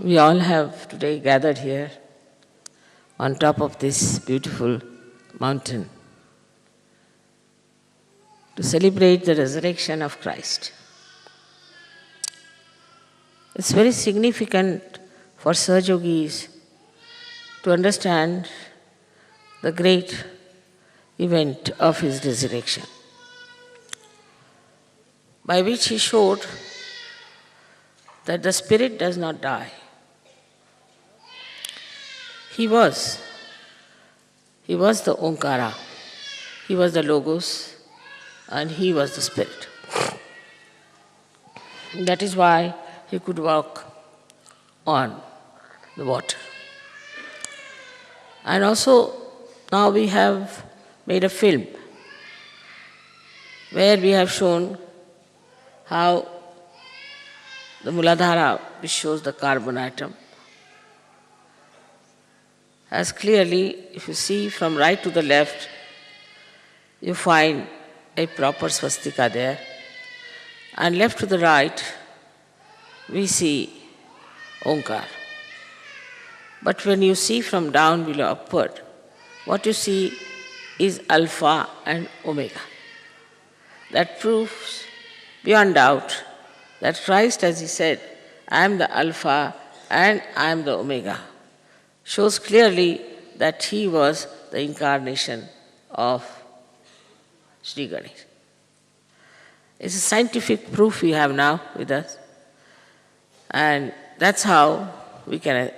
We all have today gathered here on top of this beautiful mountain to celebrate the resurrection of Christ. It's very significant for Sahajogis to understand the great event of his resurrection, by which he showed that the spirit does not die. He was the Omkara, he was the Logos, and he was the spirit. That is why he could walk on the water. And also, now we have made a film where we have shown how the Muladhara, which shows the carbon atom, as clearly, if you see from right to the left, you find a proper swastika there, and left to the right, we see Omkar. But when you see from down below upward, what you see is Alpha and Omega. That proves beyond doubt that Christ, as he said, I am the Alpha and I am the Omega, shows clearly that he was the incarnation of Shri Ganesh. It's a scientific proof we have now with us, and that's how we can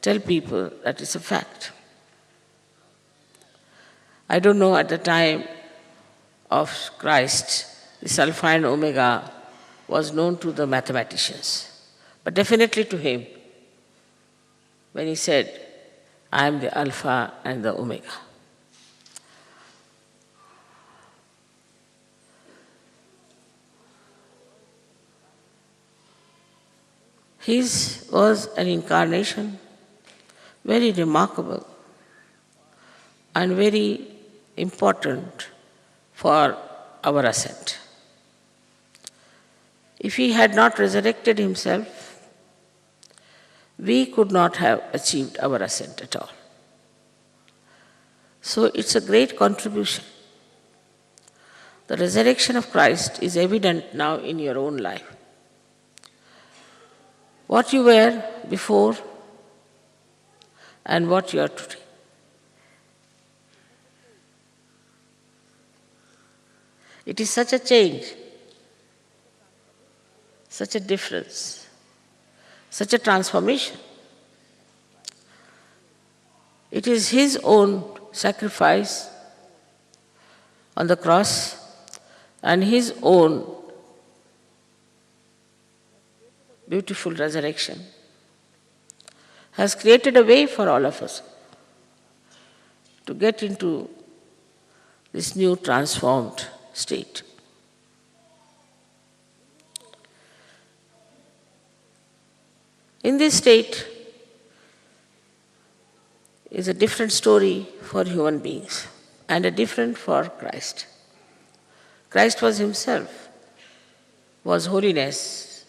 tell people that it's a fact. I don't know at the time of Christ, this Alpha and Omega was known to the mathematicians, but definitely to him, when he said, I am the Alpha and the Omega. His was an incarnation, very remarkable and very important for our ascent. If he had not resurrected himself, we could not have achieved our ascent at all. So it's a great contribution. The resurrection of Christ is evident now in your own life. What you were before and what you are today. It is such a change, such a difference, such a transformation. It is his own sacrifice on the cross and his own beautiful resurrection has created a way for all of us to get into this new transformed state. In this state is a different story for human beings and a different for Christ. Christ was himself, was holiness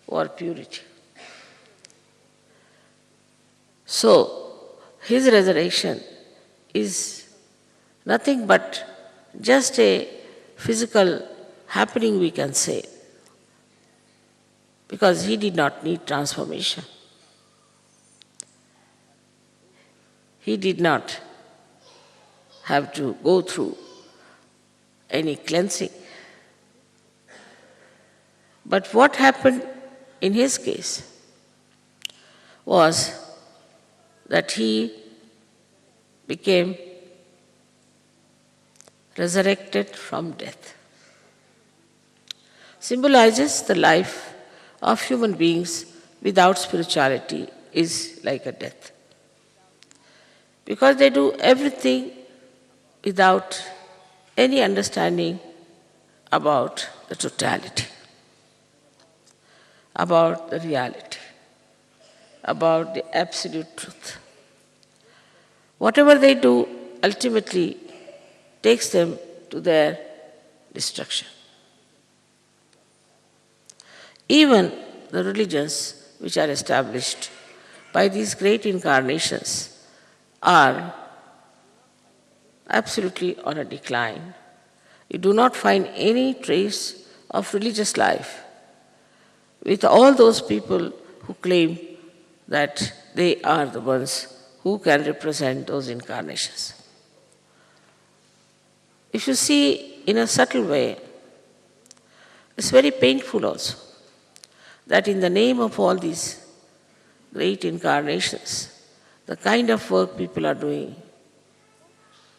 or purity. So, his resurrection is nothing but just a physical happening, we can say, because he did not need transformation. He did not have to go through any cleansing. But what happened in his case was that he became resurrected from death. Symbolizes the life of human beings without spirituality is like a death. Because they do everything without any understanding about the totality, about the reality, about the absolute truth. Whatever they do ultimately takes them to their destruction. Even the religions which are established by these great incarnations are absolutely on a decline. You do not find any trace of religious life with all those people who claim that they are the ones who can represent those incarnations. If you see in a subtle way, it's very painful also that in the name of all these great incarnations, the kind of work people are doing,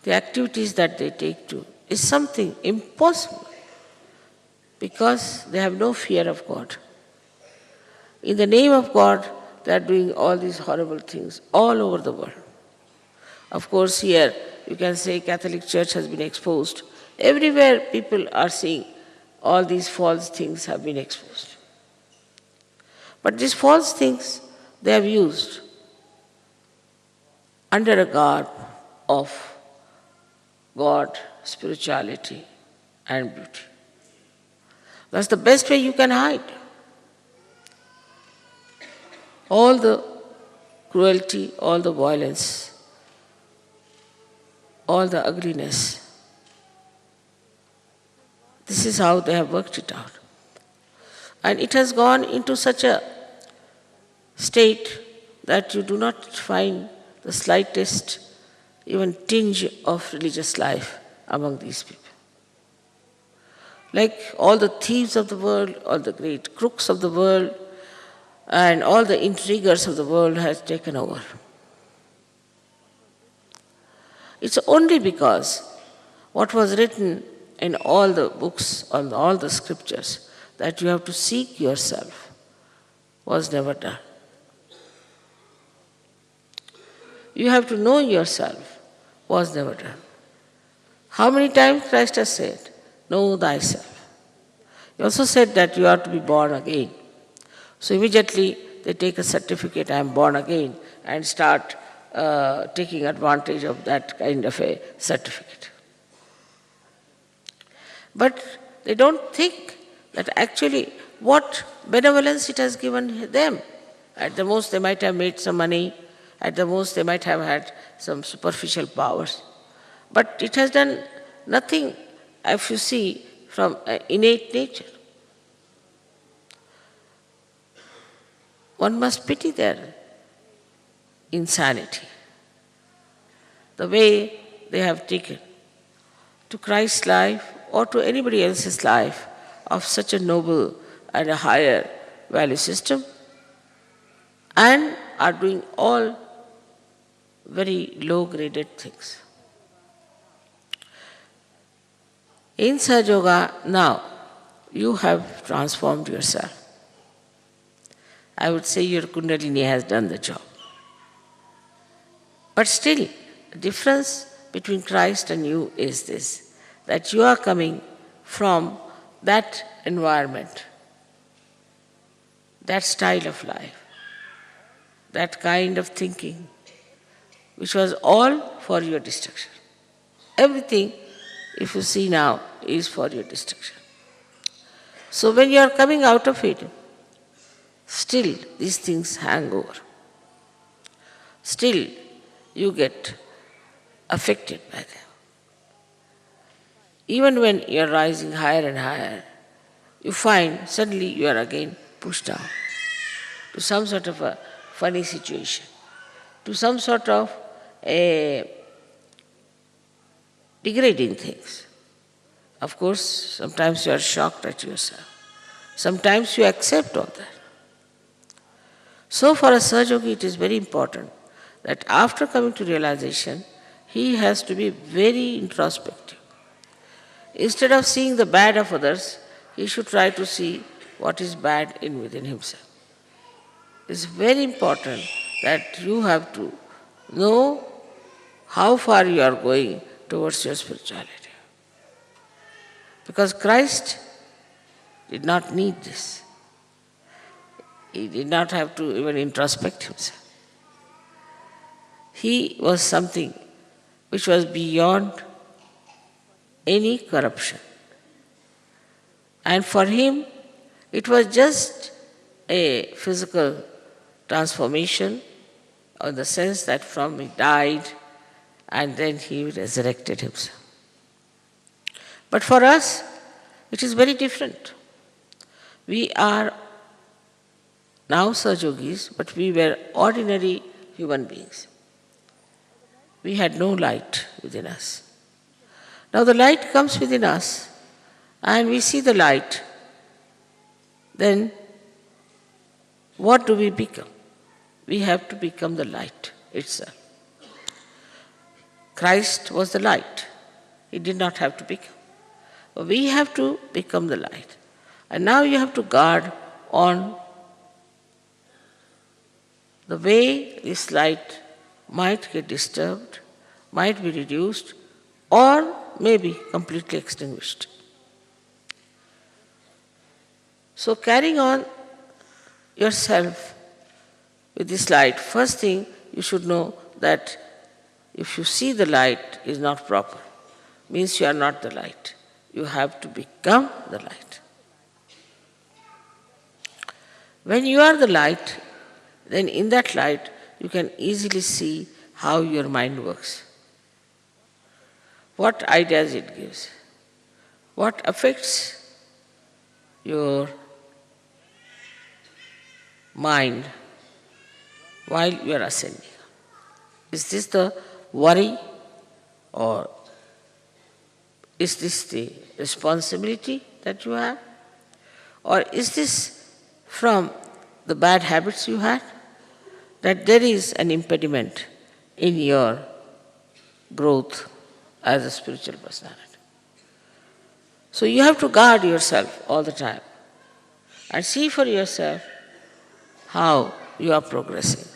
the activities that they take to, is something impossible because they have no fear of God. In the name of God, they are doing all these horrible things all over the world. Of course, here you can say Catholic Church has been exposed. Everywhere people are seeing all these false things have been exposed. But these false things they have used under a garb of God, spirituality, and beauty. That's the best way you can hide all the cruelty, all the violence, all the ugliness. This is how they have worked it out. And it has gone into such a state that you do not find the slightest even tinge of religious life among these people. Like all the thieves of the world, all the great crooks of the world, and all the intriguers of the world has taken over. It's only because what was written in all the books, on all the scriptures, that you have to seek yourself, was never done. You have to know yourself, was never done. How many times Christ has said, know thyself. He also said that you are to be born again. So immediately they take a certificate, I am born again, and start taking advantage of that kind of a certificate. But they don't think that actually what benevolence it has given them. At the most they might have made some money, at the most they might have had some superficial powers. But it has done nothing, if you see, from innate nature. One must pity their insanity, the way they have taken to Christ's life or to anybody else's life of such a noble and a higher value system, and are doing all very low-graded things. In Sahadža now, you have transformed yourself. I would say your Kundalini has done the job. But still, the difference between Christ and you is this, that you are coming from that environment, that style of life, that kind of thinking, which was all for your destruction. Everything, if you see now, is for your destruction. So when you are coming out of it, still these things hang over. Still you get affected by them. Even when you are rising higher and higher, you find suddenly you are again pushed down to some sort of a funny situation, to some sort of a degrading things. Of course, sometimes you are shocked at yourself. Sometimes you accept all that. So for a Sahajyogi, it is very important that after coming to realization, he has to be very introspective. Instead of seeing the bad of others, he should try to see what is bad within himself. It's very important that you have to know how far you are going towards your spirituality. Because Christ did not need this. He did not have to even introspect himself. He was something which was beyond any corruption. And for him, it was just a physical transformation in the sense that from he died and then he resurrected himself. But for us, it is very different. We are now Sahajogis, but we were ordinary human beings. We had no light within us. Now the light comes within us and we see the light. Then what do we become? We have to become the light itself. Christ was the light. He did not have to become. We have to become the light. And now you have to guard on the way this light might get disturbed, might be reduced, or maybe completely extinguished. So carrying on yourself with this light, first thing you should know that if you see the light is not proper, means you are not the light. You have to become the light. When you are the light, then in that light you can easily see how your mind works, what ideas it gives, what affects your mind while you are ascending. Is this the worry, or is this the responsibility that you have, or is this from the bad habits you had, that there is an impediment in your growth as a spiritual personality? So you have to guard yourself all the time and see for yourself how you are progressing.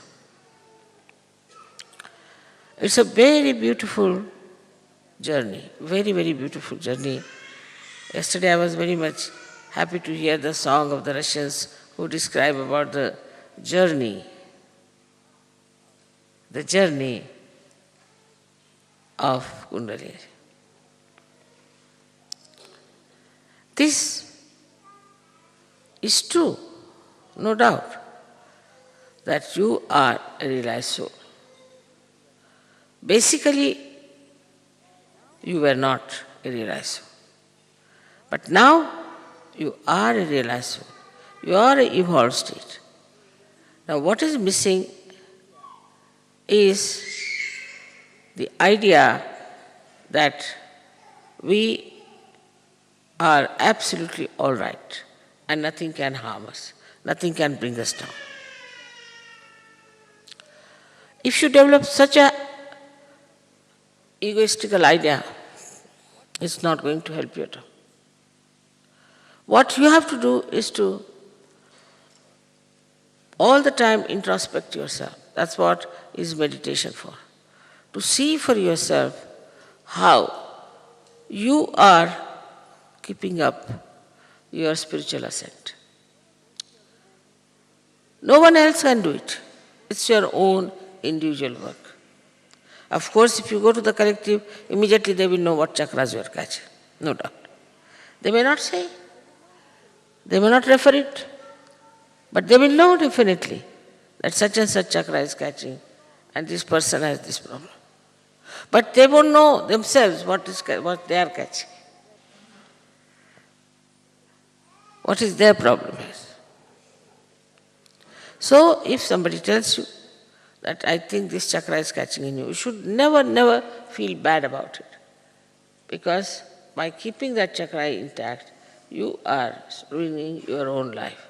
It's a very beautiful journey, very, very beautiful journey. Yesterday I was very much happy to hear the song of the Russians who describe about the journey of Kundalini. This is true, no doubt, that you are a realized soul. Basically, you were not a realized soul. But now, you are a realized soul. You are an evolved state. Now, what is missing is the idea that we are absolutely all right and nothing can harm us, nothing can bring us down. If you develop such a egoistical idea, it's not going to help you at all. What you have to do is to all the time introspect yourself. That's what is meditation for. To see for yourself how you are keeping up your spiritual ascent. No one else can do it. It's your own individual work. Of course, if you go to the collective, immediately they will know what chakras you are catching, no doubt. They may not say, they may not refer it, but they will know definitely that such and such chakra is catching and this person has this problem. But they won't know themselves what they are catching. What is their problem is. So if somebody tells you that I think this chakra is catching in you, you should never feel bad about it. Because by keeping that chakra intact, you are ruining your own life.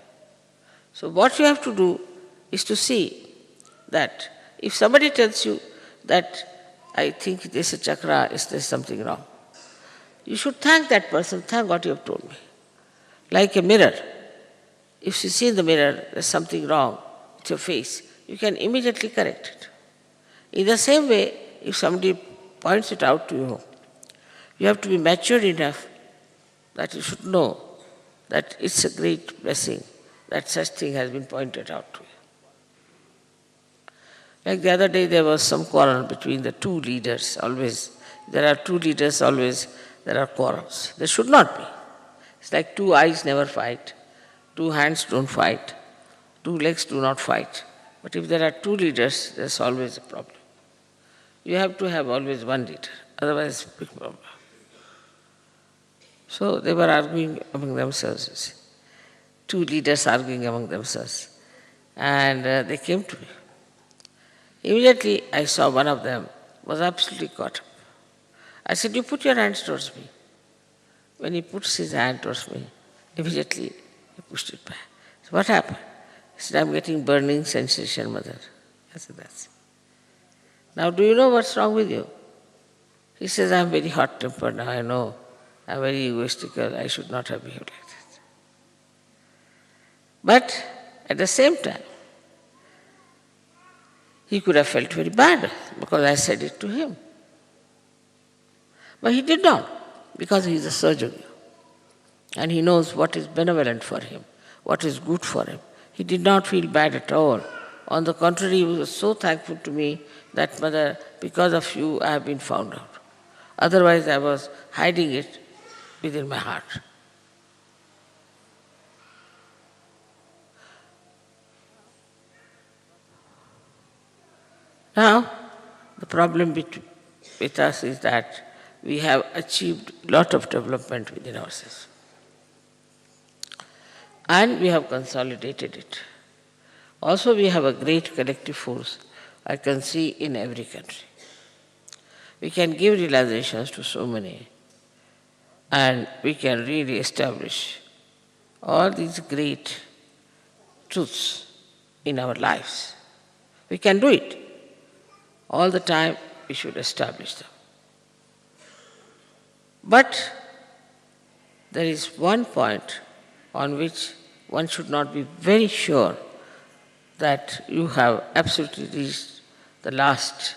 So what you have to do is to see that if somebody tells you that I think this chakra, is there something wrong, you should thank that person, thank what you have told me. Like a mirror. If you see in the mirror there's something wrong with your face, you can immediately correct it. In the same way, if somebody points it out to you, you have to be mature enough that you should know that it's a great blessing that such thing has been pointed out to you. Like the other day, there was some quarrel between the two leaders. Always, there are two leaders, always there are quarrels. There should not be. It's like two eyes never fight, two hands don't fight, two legs do not fight. But if there are two leaders, there's always a problem. You have to have always one leader, otherwise big problem. So they were arguing among themselves, you see. Two leaders arguing among themselves. And they came to me. Immediately I saw one of them was absolutely caught up. I said, you put your hands towards me. When he puts his hand towards me, immediately he pushed it back. So what happened? He said, I'm getting burning sensation, mother. I said, that's it. Now do you know what's wrong with you? He says, I'm very hot-tempered now, I know. I'm very egoistical, I should not have behaved like that. But at the same time, he could have felt very bad because I said it to him. But he did not, because he is a surgeon. And he knows what is benevolent for him, what is good for him. He did not feel bad at all. On the contrary, he was so thankful to me that, mother, because of you, I have been found out. Otherwise, I was hiding it within my heart. Now, the problem with us is that we have achieved a lot of development within ourselves. And we have consolidated it. Also, we have a great collective force I can see in every country. We can give realizations to so many, and we can really establish all these great truths in our lives. We can do it. All the time we should establish them. But there is one point on which one should not be very sure that you have absolutely reached the last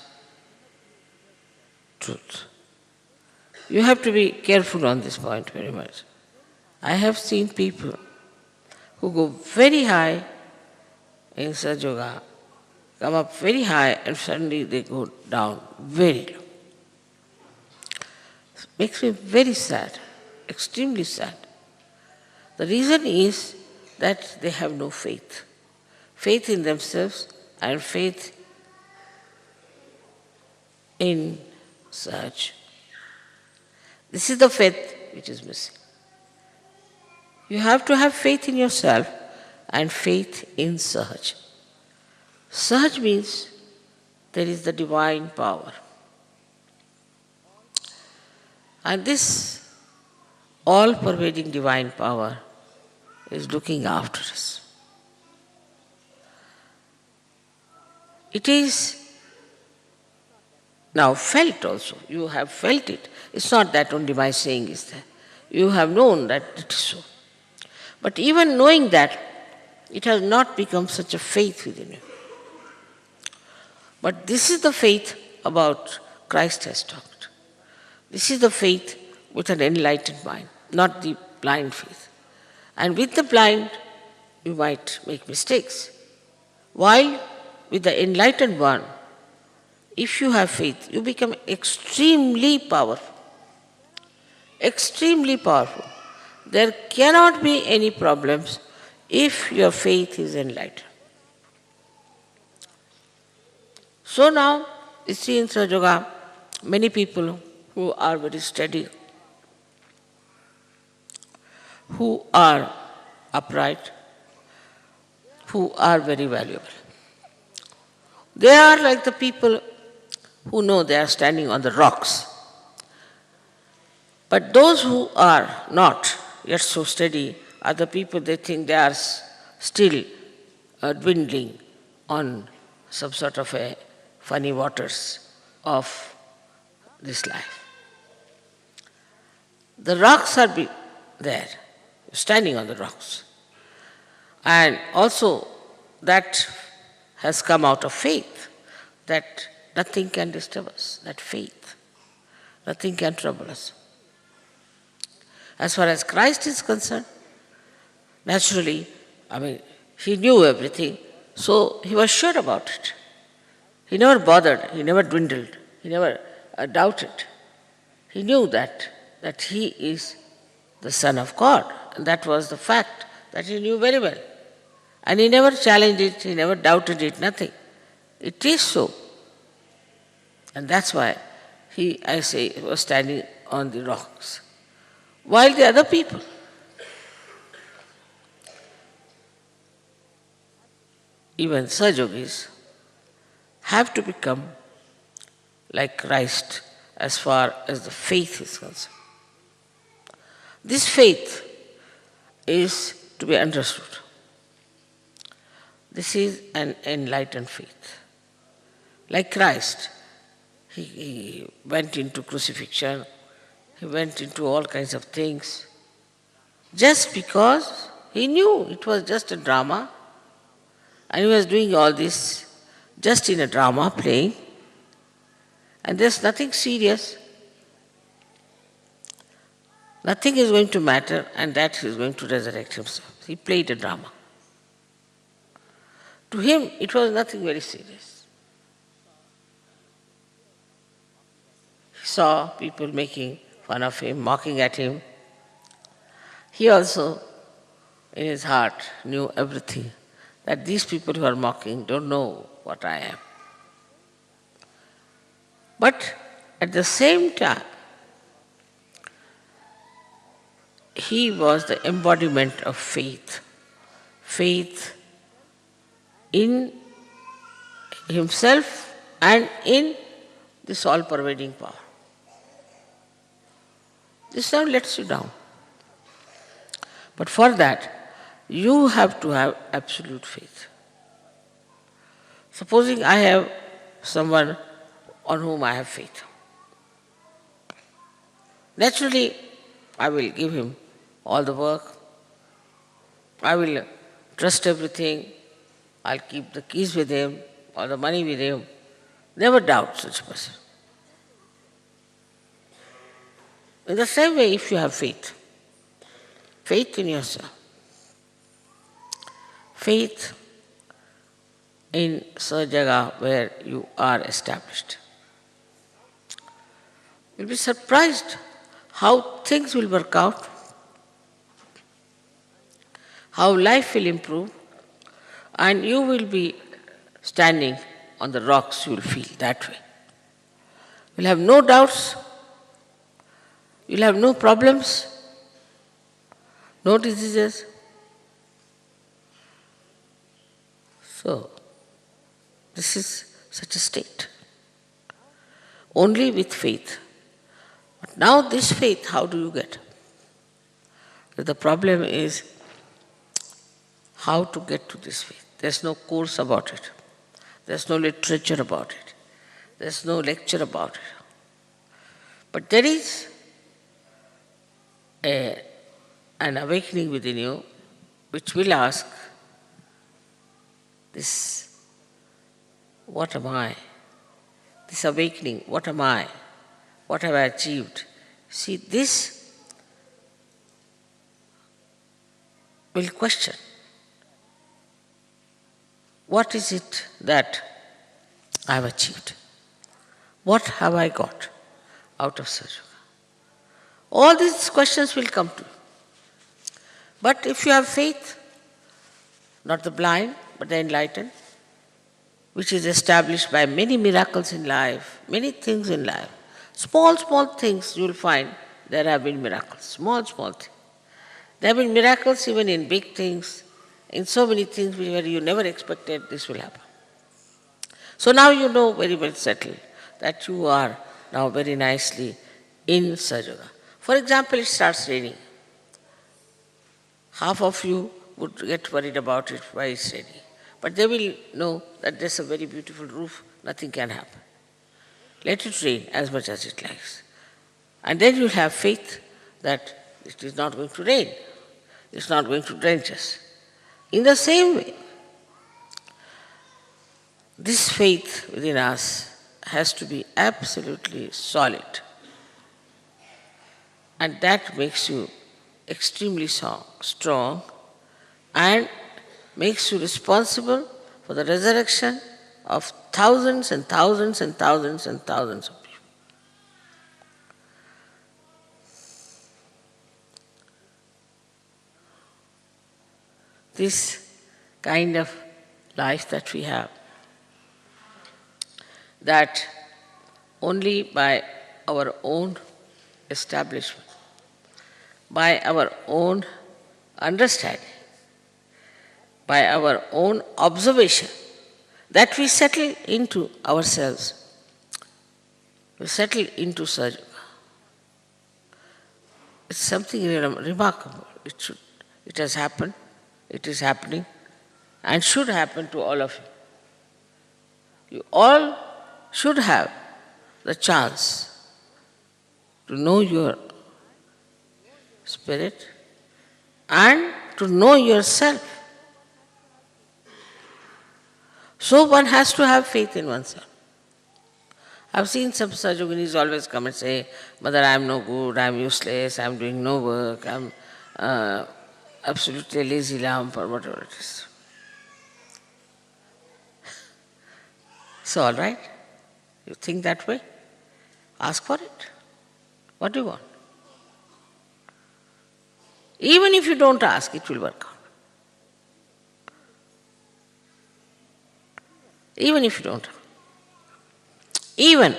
truth. You have to be careful on this point very much. I have seen people who go very high in Yoga, come up very high and suddenly they go down very low. It makes me very sad, extremely sad. The reason is that they have no faith. Faith in themselves and faith in Sahadža. This is the faith which is missing. You have to have faith in yourself and faith in Sahadža. Sahaj means there is the divine power. And this all-pervading divine power is looking after us. It is now felt also. You have felt it. It's not that only my saying is there. You have known that it is so. But even knowing that, it has not become such a faith within you. But this is the faith about Christ has talked. This is the faith with an enlightened mind, not the blind faith. And with the blind, you might make mistakes. While with the enlightened one, if you have faith, you become extremely powerful. Extremely powerful. There cannot be any problems if your faith is enlightened. So now, you see in Yoga, many people who are very steady, who are upright, who are very valuable. They are like the people who know they are standing on the rocks. But those who are not yet so steady are the people they think they are still dwindling on some sort of a funny waters of this life. The rocks are there, standing on the rocks. And also that has come out of faith, that nothing can disturb us, that faith. Nothing can trouble us. As far as Christ is concerned, naturally, he knew everything, so he was sure about it. He never bothered, he never dwindled, he never doubted. He knew that he is the Son of God, and that was the fact that he knew very well. And he never challenged it, he never doubted it, nothing. It is so. And that's why he, I say, was standing on the rocks. While the other people, even Sahajogis, have to become like Christ as far as the faith is concerned. This faith is to be understood. This is an enlightened faith. Like Christ, he went into crucifixion, he went into all kinds of things, just because he knew it was just a drama, and he was doing all this just in a drama, playing, and there's nothing serious. Nothing is going to matter, and that he is going to resurrect himself. He played a drama. To him, it was nothing very serious. He saw people making fun of him, mocking at him. He also, in his heart, knew everything, that these people who are mocking don't know what I am. But at the same time, he was the embodiment of faith. Faith in himself and in this all-pervading power. This now lets you down. But for that, you have to have absolute faith. Supposing I have someone on whom I have faith. Naturally, I will give him all the work. I will trust everything. I'll keep the keys with him, or the money with him. Never doubt such a person. In the same way, if you have faith, faith in yourself, faith in Sahadža where you are established, you'll be surprised how things will work out, how life will improve, and you will be standing on the rocks, you will feel that way. You'll have no doubts, you'll have no problems, no diseases. So, this is such a state. Only with faith. But now this faith, how do you get? The problem is how to get to this faith. There's no course about it. There's no literature about it. There's no lecture about it. But there is an awakening within you which will ask this, what am I? This awakening, what am I? What have I achieved? See, this will question. What is it that I have achieved? What have I got out of Sahadža? All these questions will come to you. But if you have faith, not the blind, but the enlightened, which is established by many miracles in life, many things in life, small, small things you will find there have been miracles, small, small things. There have been miracles even in big things, in so many things where you never expected this will happen. So now you know very well settled that you are now very nicely in Sahadža. For example, it starts raining. Half of you would get worried about it, why it's raining. But they will know that there's a very beautiful roof, nothing can happen. Let it rain as much as it likes. And then you'll have faith that it is not going to rain. It's not going to drench us. In the same way, this faith within us has to be absolutely solid. And that makes you extremely strong and makes you responsible for the resurrection of thousands and thousands and thousands and thousands of people. This kind of life that we have. That only by our own establishment, by our own understanding, by our own observation, that we settle into ourselves. We settle into Sahadža. It's something remarkable. It has happened, it is happening, and should happen to all of you. You all should have the chance to know your spirit and to know yourself. So one has to have faith in oneself. I've seen some Sahajoginis always come and say, Mother, I'm no good, I'm useless, I'm doing no work, I'm absolutely lazy lamp or whatever it is. So all right, you think that way? Ask for it. What do you want? Even if you don't ask, it will work out. Even if you don't. Even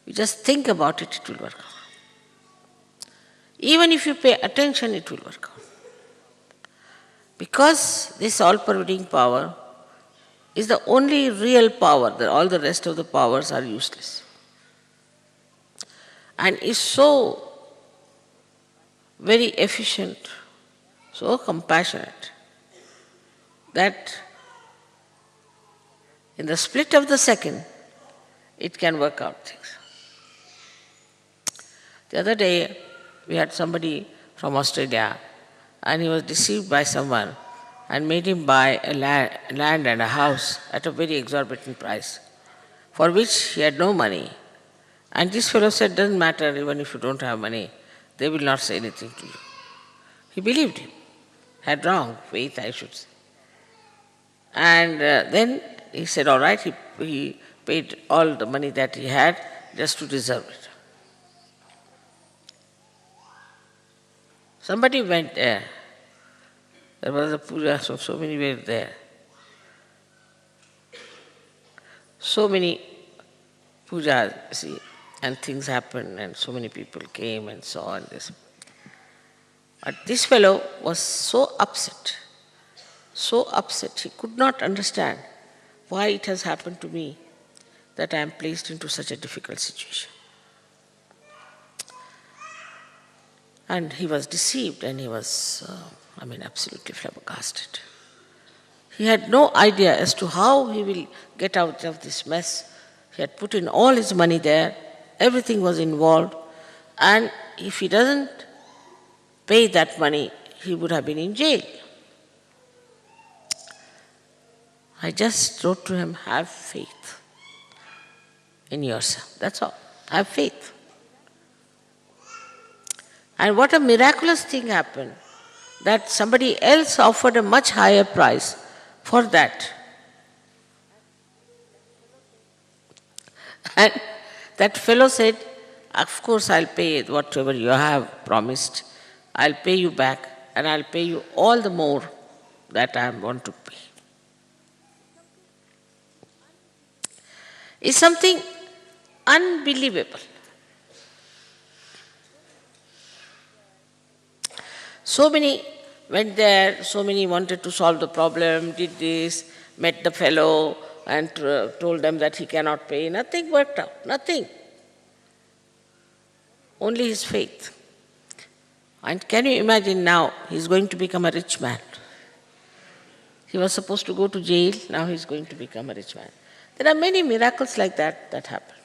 you just think about it, it will work out. Even if you pay attention, it will work out. Because this all-pervading power is the only real power, all the rest of the powers are useless. And is so very efficient, so compassionate, that in the split of the second, it can work out things. The other day, we had somebody from Australia, and he was deceived by someone and made him buy a land and a house at a very exorbitant price, for which he had no money. And this fellow said, doesn't matter, even if you don't have money, they will not say anything to you. He believed him, had wrong faith, I should say. And then he said, all right, he paid all the money that he had just to deserve it. Somebody went there. There was a puja, so many were there. So many pujas, see, and things happened, and so many people came and saw and this. But this fellow was so upset, he could not understand why it has happened to me that I am placed into such a difficult situation. And he was deceived and he was, absolutely flabbergasted. He had no idea as to how he will get out of this mess. He had put in all his money there, everything was involved, and if he doesn't pay that money, he would have been in jail. I just wrote to him, have faith in yourself. That's all. Have faith. And what a miraculous thing happened, that somebody else offered a much higher price for that. And that fellow said, of course I'll pay whatever you have promised. I'll pay you back, and I'll pay you all the more that I want to pay. It's something unbelievable. So many went there, so many wanted to solve the problem, did this, met the fellow and told them that he cannot pay. Nothing worked out, nothing. Only his faith. And can you imagine now, he's going to become a rich man. He was supposed to go to jail, now he's going to become a rich man. There are many miracles like that happen.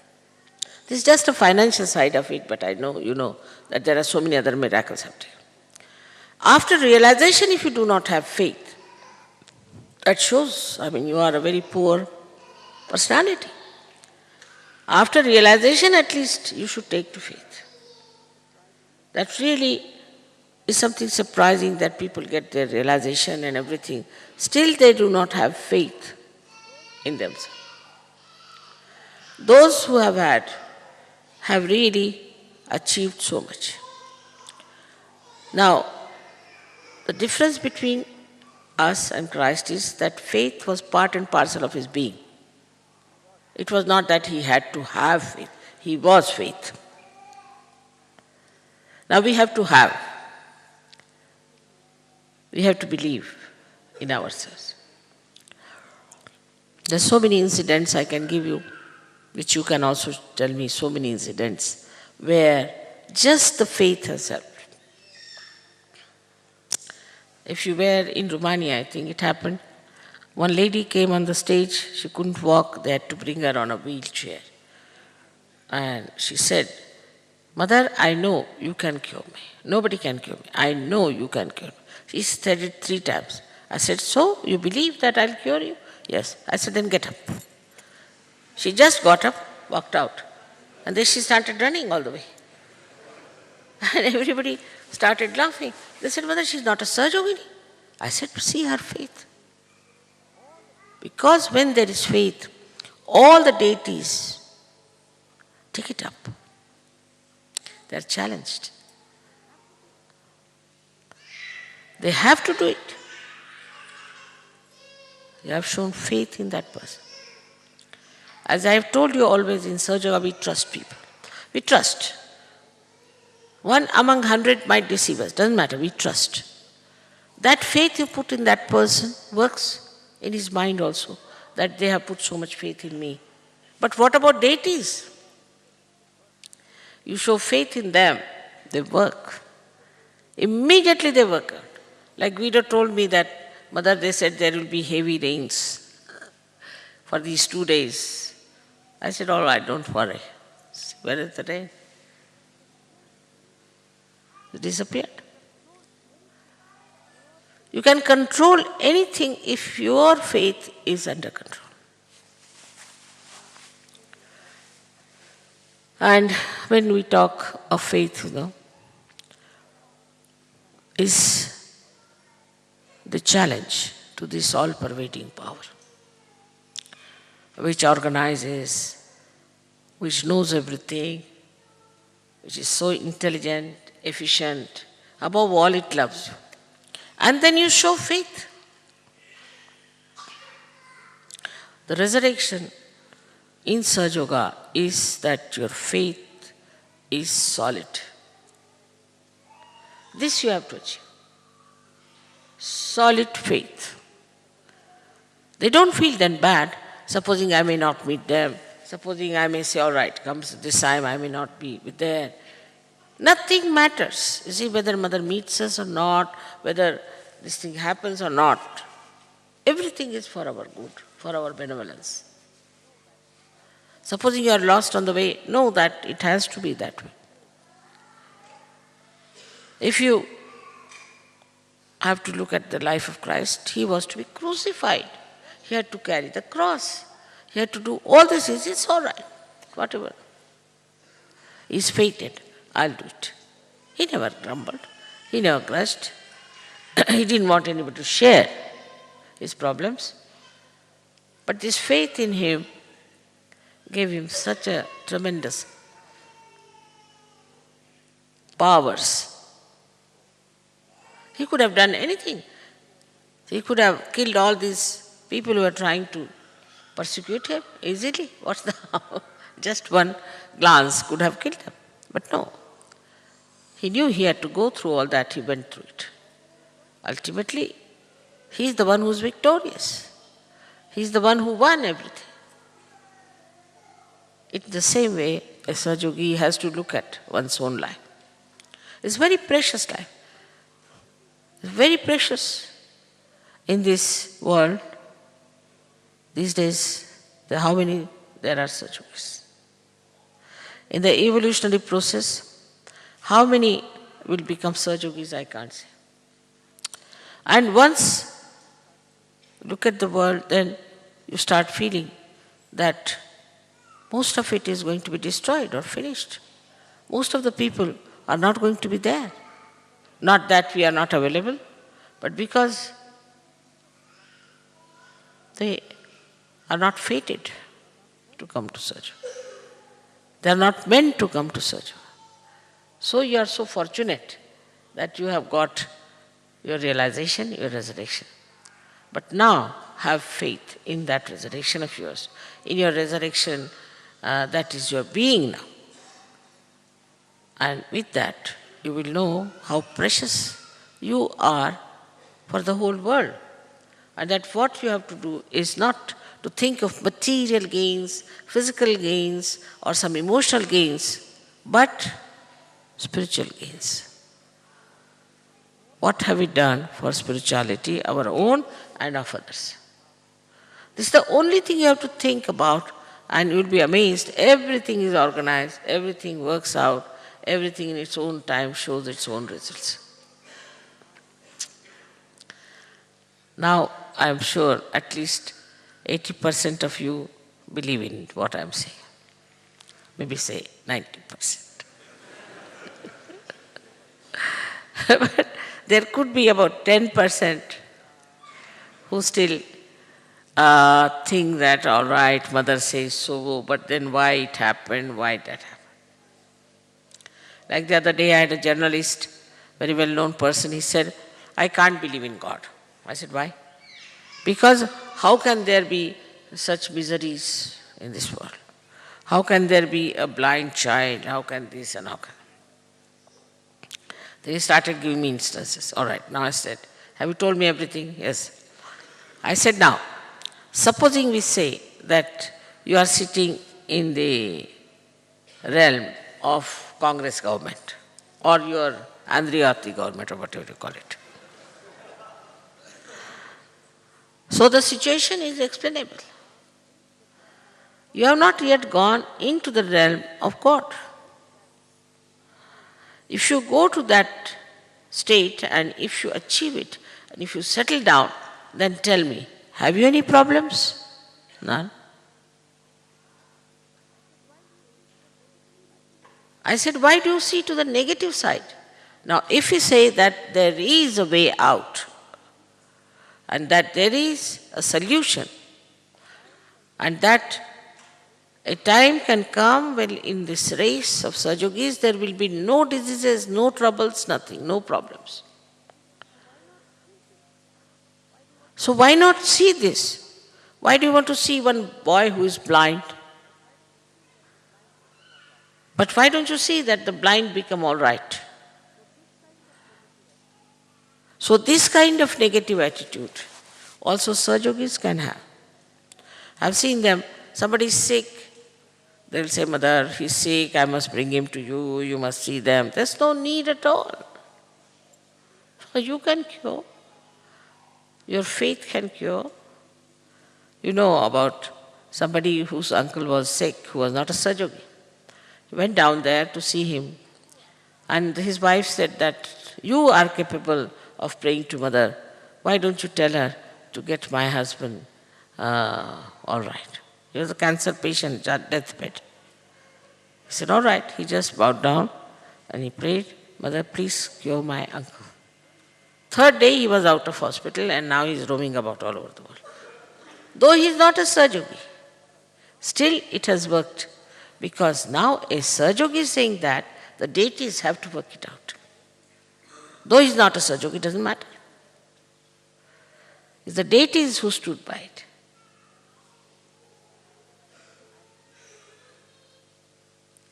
This is just a financial side of it, but I know, you know, that there are so many other miracles happening. After realization, if you do not have faith, that shows, you are a very poor personality. After realization, at least, you should take to faith. That really is something surprising, that people get their realization and everything. Still, they do not have faith in themselves. Those who have had have really achieved so much. Now, the difference between us and Christ is that faith was part and parcel of his being. It was not that he had to have faith. He was faith. Now we have to have. We have to believe in ourselves. There's so many incidents I can give you, which you can also tell me, so many incidents where just the faith has helped. If you were in Romania, I think it happened, one lady came on the stage, she couldn't walk, they had to bring her on a wheelchair. And she said, "Mother, I know you can cure me. Nobody can cure me. I know you can cure me." She said it 3 times. I said, "So, you believe that I'll cure you?" "Yes." I said, "Then get up." She just got up, walked out. And then she started running all the way. And everybody started laughing. They said, "Mother, she's not a Sahajogini." I said, "See her faith." Because when there is faith, all the deities take it up. They are challenged. They have to do it. You have shown faith in that person. As I have told you always in Sahajga, we trust people. We trust. One among 100 might deceive us. Doesn't matter, we trust. That faith you put in that person works in his mind also, that they have put so much faith in me. But what about deities? You show faith in them, they work. Immediately they work out. Like Guido told me that, "Mother, they said there will be heavy rains for these 2 days. I said, "All right, don't worry." Where is the rain? It disappeared. You can control anything if your faith is under control. And when we talk of faith, is the challenge to this all-pervading power, which organizes, which knows everything, which is so intelligent, efficient. Above all, it loves you. And then you show faith. The resurrection in Sahajga is that your faith is solid. This you have to achieve. Solid faith. They don't feel then bad, supposing I may not meet them, supposing I may say, "All right, comes this time I may not be there." Nothing matters. You see, whether Mother meets us or not, whether this thing happens or not, everything is for our good, for our benevolence. Supposing you are lost on the way, know that it has to be that way. If you have to look at the life of Christ, he was to be crucified. He had to carry the cross. He had to do all these things. It's all right, whatever. He's fated. I'll do it. He never grumbled. He never grudged. He didn't want anybody to share his problems. But this faith in him gave him such a tremendous powers. He could have done anything. He could have killed all these people who were trying to persecute him easily. What's the harm? Just one glance could have killed them. But no. He knew he had to go through all that. He went through it. Ultimately, he is the one who is victorious. He is the one who won everything. In the same way, a Sahajogi has to look at one's own life. It's very precious life. It's very precious in this world. These days, how many there are Sahajogis? In the evolutionary process, how many will become Sahajogis, I can't say. And once look at the world, then you start feeling that most of it is going to be destroyed or finished. Most of the people are not going to be there. Not that we are not available, but because they are not fated to come to Sahajga. They are not meant to come to Sahajga. So you are so fortunate that you have got your realization, your resurrection. But now have faith in that resurrection of yours. In your resurrection, that is your being now. And with that, you will know how precious you are for the whole world. And that what you have to do is not to think of material gains, physical gains, or some emotional gains, but spiritual gains. What have we done for spirituality, our own and of others? This is the only thing you have to think about, and you will be amazed. Everything is organized, everything works out, everything in its own time shows its own results. Now, I am sure at least 80% of you believe in what I am saying. Maybe say 90%. But there could be about 10% who still think that, all right, mother says so, but then why it happened, why that happened. Like the other day, I had a journalist, very well-known person, he said, I can't believe in God. I said, why? Because how can there be such miseries in this world? How can there be a blind child? How can this and how can... Then he started giving me instances. All right, now I said, have you told me everything? Yes. I said, now, supposing we say that you are sitting in the realm of Congress government or your Andriyati government or whatever you call it. So the situation is explainable. You have not yet gone into the realm of God. If you go to that state and if you achieve it and if you settle down, then tell me, have you any problems? None. I said, why do you see to the negative side? Now, if you say that there is a way out and that there is a solution and that a time can come when in this race of Sahajogis there will be no diseases, no troubles, nothing, no problems. So why not see this? Why do you want to see one boy who is blind? But why don't you see that the blind become all right? So this kind of negative attitude also Sahajogis can have. I've seen them, somebody is sick, they'll say, mother, he's sick, I must bring him to you, you must see them. There's no need at all. You can cure. Your faith can cure. You know about somebody whose uncle was sick, who was not a Sahajogi. He went down there to see him. And his wife said that, you are capable of praying to mother. Why don't you tell her to get my husband all right? He was a cancer patient, deathbed. He said, all right. He just bowed down and he prayed, mother, please cure my uncle. Third day he was out of hospital and now he is roaming about all over the world. Though he is not a Sahajogi, still it has worked. Because now a Sahajogi is saying that the deities have to work it out. Though he is not a Sahajogi, it doesn't matter. It's the deities who stood by it.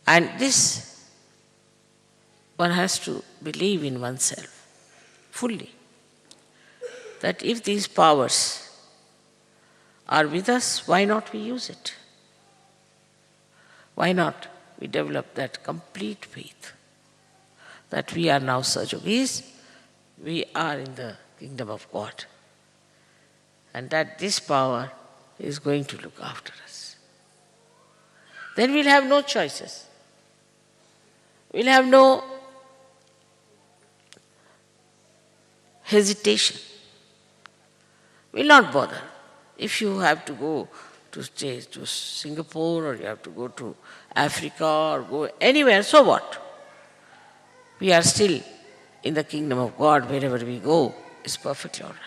And this, one has to believe in oneself fully. That if these powers are with us, why not we use it? Why not we develop that complete faith that we are now Sahajogis, we are in the kingdom of God, and that this power is going to look after us. Then we'll have no choices. We'll have no hesitation. We'll not bother. If you have to go to Singapore or you have to go to Africa or go anywhere, so what? We are still in the kingdom of God. Wherever we go is perfectly all right.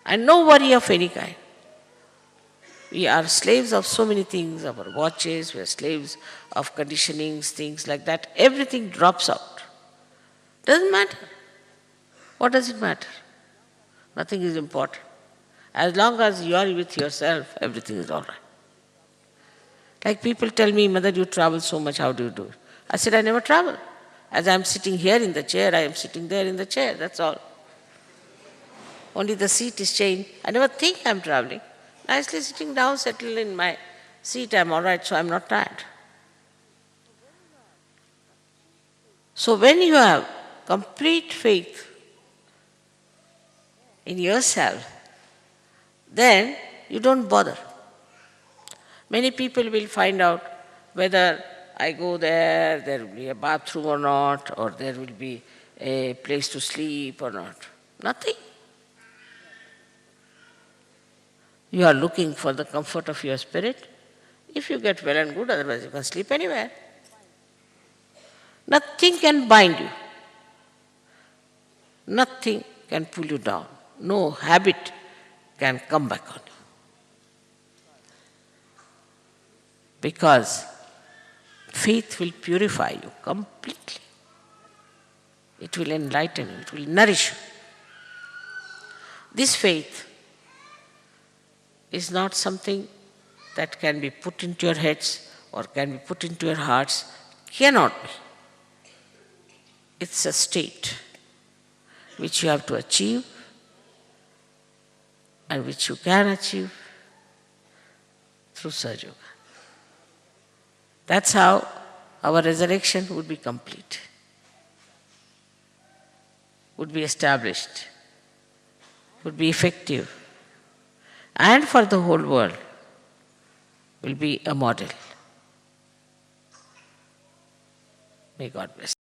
And no worry of any kind. We are slaves of so many things, of our watches, we are slaves of conditionings, things like that. Everything drops out. Doesn't matter. What does it matter? Nothing is important. As long as you are with yourself, everything is all right. Like people tell me, Mother, you travel so much, how do you do it? I said, I never travel. As I am sitting here in the chair, I am sitting there in the chair, that's all. Only the seat is changed. I never think I am traveling. Nicely sitting down, settled in my seat, I am all right, so I am not tired. So when you have complete faith in yourself, then you don't bother. Many people will find out whether I go there, there will be a bathroom or not, or there will be a place to sleep or not. Nothing. You are looking for the comfort of your spirit. If you get well and good, otherwise you can sleep anywhere. Nothing can bind you. Nothing can pull you down. No habit can come back on you. Because faith will purify you completely. It will enlighten you, it will nourish you. This faith is not something that can be put into your heads or can be put into your hearts. Cannot be. It's a state which you have to achieve and which you can achieve through Sahadža. That's how our resurrection would be complete, would be established, would be effective, and for the whole world will be a model. May God bless.